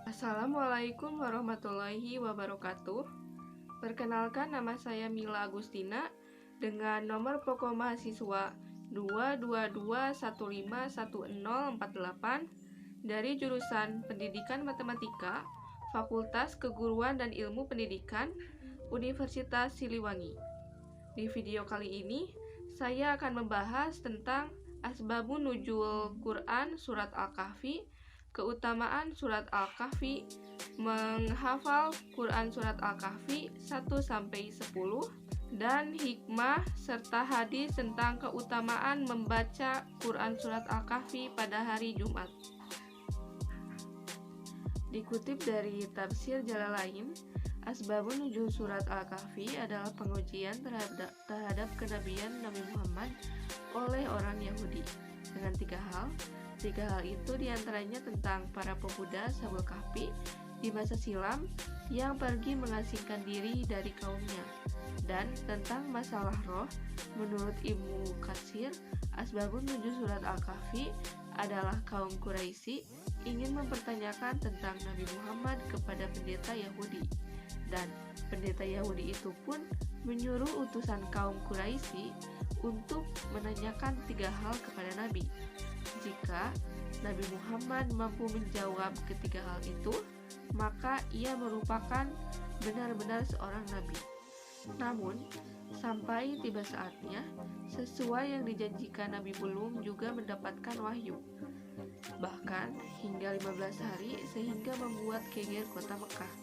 Assalamualaikum warahmatullahi wabarakatuh. Perkenalkan, nama saya Mila Agustina dengan nomor pokok mahasiswa 222151048 dari jurusan Pendidikan Matematika, Fakultas Keguruan dan Ilmu Pendidikan, Universitas Siliwangi. Di video kali ini, saya akan membahas tentang Asbabun Nuzul Quran Surat Al-Kahfi, keutamaan Surat Al-Kahfi, menghafal Quran Surat Al-Kahfi 1-10, dan hikmah serta hadis tentang keutamaan membaca Quran Surat Al-Kahfi pada hari Jumat. Dikutip dari Tafsir Jalalain, Asbabun Nuzul Surat Al-Kahfi adalah pengujian terhadap kenabian Nabi Muhammad oleh orang Yahudi dengan tiga hal. Tiga hal itu diantaranya tentang para pemuda Ashabul Kahfi di masa silam yang pergi mengasingkan diri dari kaumnya, dan tentang masalah roh. Menurut Ibnu Katsir, Asbabun Nuzul Surat Al-Kahfi adalah kaum Quraisy ingin mempertanyakan tentang Nabi Muhammad kepada pendeta Yahudi, dan pendeta Yahudi itu pun menyuruh utusan kaum Quraisy untuk menanyakan tiga hal kepada Nabi. Jika Nabi Muhammad mampu menjawab ketiga hal itu, maka ia merupakan benar-benar seorang Nabi. Namun, sampai tiba saatnya, sesuai yang dijanjikan Nabi belum juga mendapatkan wahyu. Bahkan hingga 15 hari sehingga membuat geger kota Mekah.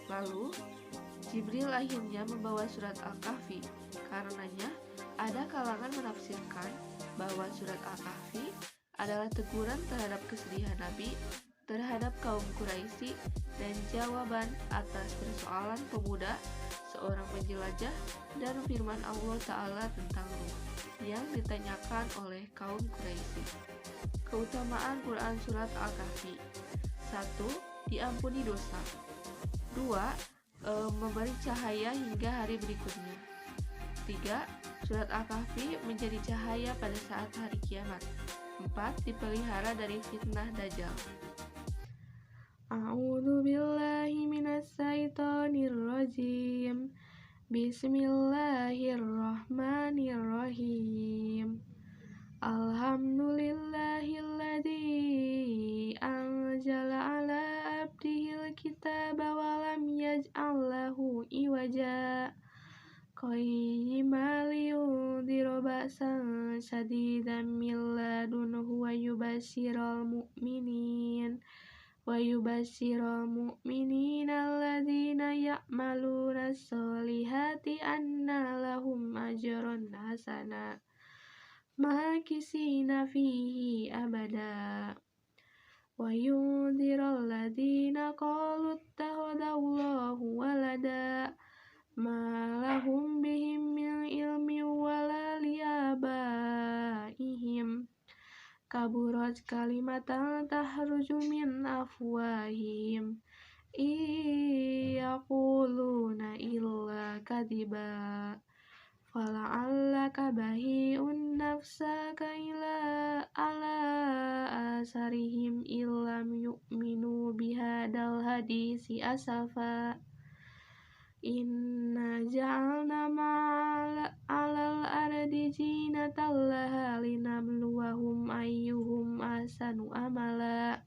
Lalu, Jibril akhirnya membawa surat Al-Kahfi. Karenanya, ada kalangan menafsirkan bahwa surat Al-Kahfi adalah teguran terhadap kesedihan Nabi terhadap kaum Quraisy dan jawaban atas persoalan pemuda, seorang penjelajah, dan firman Allah Ta'ala tentang ruh yang ditanyakan oleh kaum Quraisy. Keutamaan Quran Surat Al-Kahfi: 1. Diampuni dosa. 2. Memberi cahaya hingga hari berikutnya. 3. Surat Al-Kahfi menjadi cahaya pada saat hari kiamat. 4. Dipelihara dari fitnah Dajjal. A'udzu billahi minas syaitonir rajim. Bismillahirrahmanirrahim. Alhamdulillahilladzi anzala ala abdihil kitaba wa lam yaj'al lahu iwaja qayyiman liyundhira ba'san shadidan min ladunhu wa yubashshiral mu'minina alladzina ya'maluna sholihati anna lahum ajran hasana makisina fihi abada wa yundhiral ladzina qalu ittakhadallahu walada ma lahum bihim min ilmin wala liabaihim kaburat kalimatan tahruju min afwahihim yaquluna illa kadiba fala'allaka bahi'un nafsaka ila ala asarihim illam yu'minu bihadal hadisi asafa inna ja'alna ma'alal ardi zinatan laha linabluwahum ayyuhum ahsanu amala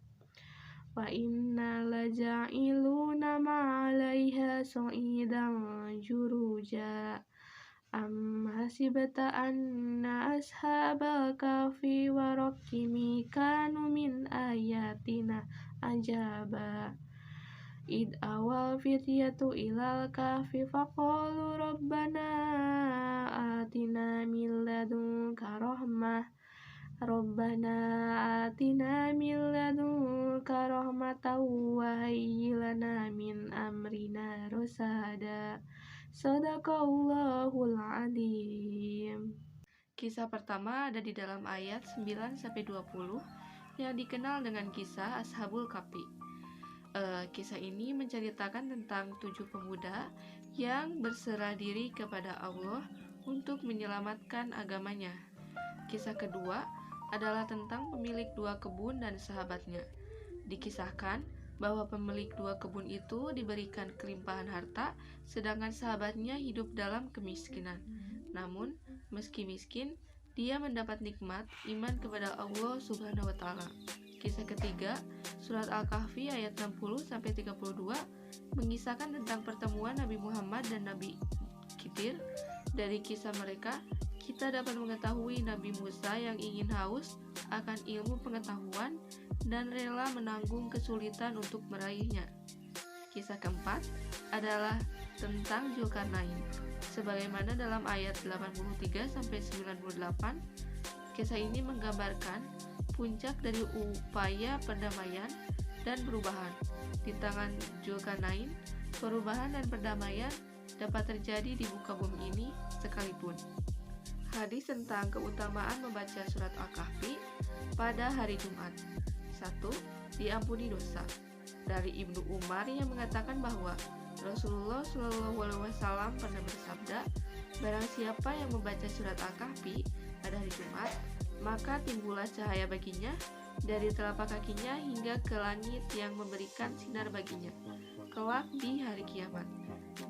wa inna laja'iluna ma'alaiha sa'idan juruja am hasibta anna ashabal kahfi wa raqimi kanu min ayatina ajaba id awal fityatu ilal kahfi faqalu rabbana atina min ladunka rahmah wa hayyi lana min amrina rasada. Shadaqallahul Adzim. Kisah pertama ada di dalam ayat 9-20 yang dikenal dengan kisah Ashabul Kahfi. Kisah ini menceritakan tentang 7 pemuda yang berserah diri kepada Allah untuk menyelamatkan agamanya. Kisah kedua adalah tentang pemilik 2 kebun dan sahabatnya. Dikisahkan bahwa pemilik dua kebun itu diberikan kelimpahan harta, sedangkan sahabatnya hidup dalam kemiskinan. Namun, meski miskin, dia mendapat nikmat iman kepada Allah Subhanahu wa Ta'ala. Kisah ketiga, surat Al-Kahfi ayat 60-32 mengisahkan tentang pertemuan Nabi Muhammad dan Nabi Khidir. Dari kisah mereka, kita dapat mengetahui Nabi Musa yang ingin haus akan ilmu pengetahuan dan rela menanggung kesulitan untuk meraihnya. Kisah keempat adalah tentang Zulkarnain. Sebagaimana dalam ayat 83-98, kisah ini menggambarkan puncak dari upaya perdamaian dan perubahan. Di tangan Zulkarnain, perubahan dan perdamaian dapat terjadi di muka bumi ini sekalipun. Hadis tentang keutamaan membaca surat Al-Kahfi pada hari Jumat. 1. Diampuni dosa. Dari Ibnu Umar yang mengatakan bahwa Rasulullah SAW pernah bersabda, barang siapa yang membaca surat Al-Kahfi pada hari Jumat, maka timbullah cahaya baginya dari telapak kakinya hingga ke langit yang memberikan sinar baginya kelak di hari kiamat,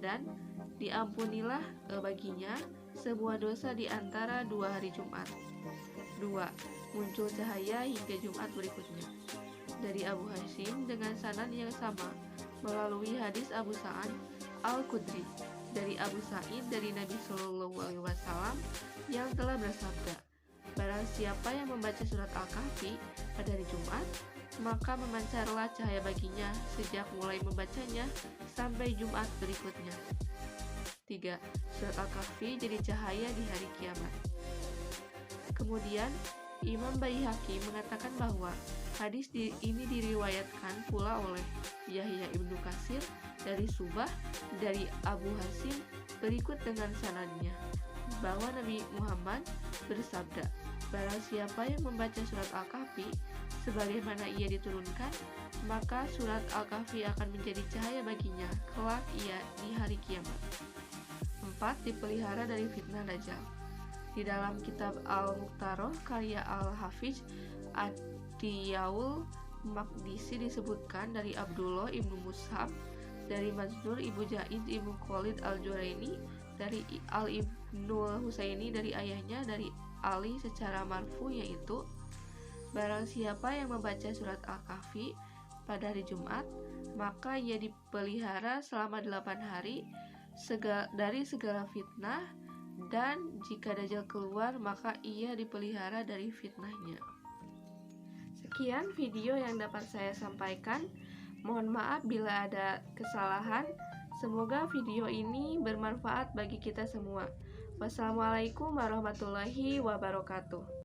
dan diampunilah baginya sebuah dosa di antara 2 hari Jumat. 2. Muncul cahaya hingga Jumat berikutnya. Dari Abu Hasyim dengan sanad yang sama melalui hadis Abu Sa'ad Al-Khudri dari Abu Sa'id dari Nabi SAW yang telah bersabda, barang siapa yang membaca surat Al-Kahfi pada hari Jumat, maka memancarlah cahaya baginya sejak mulai membacanya sampai Jumat berikutnya. 3. Surat Al-Kahfi jadi cahaya di hari kiamat. Kemudian, Imam Baihaqi mengatakan bahwa hadis ini diriwayatkan pula oleh Yahya Ibnu Katsir dari Subah dari Abu Hasyim berikut dengan sanadnya, bahwa Nabi Muhammad bersabda, barang siapa yang membaca surat Al-Kahfi sebagaimana ia diturunkan, maka surat Al-Kahfi akan menjadi cahaya baginya kelak ia di hari kiamat. 4. Dipelihara dari fitnah Dajjal. Di dalam kitab Al-Mukhtaroh karya Al-Hafiz Ad-Diyaul Maqdisi disebutkan dari Abdullah ibnu Mushab, dari Mansur ibnu Zaid ibnu Khalid al-Juraini, dari Al-Ibnu Husaini dari ayahnya dari Ali secara marfu, yaitu barang siapa yang membaca surat Al-Kahfi pada hari Jumat, maka ia dipelihara selama 8 hari dari segala fitnah, dan jika Dajjal keluar maka ia dipelihara dari fitnahnya. Sekian video yang dapat saya sampaikan. Mohon maaf bila ada kesalahan. Semoga video ini bermanfaat bagi kita semua. Wassalamualaikum warahmatullahi wabarakatuh.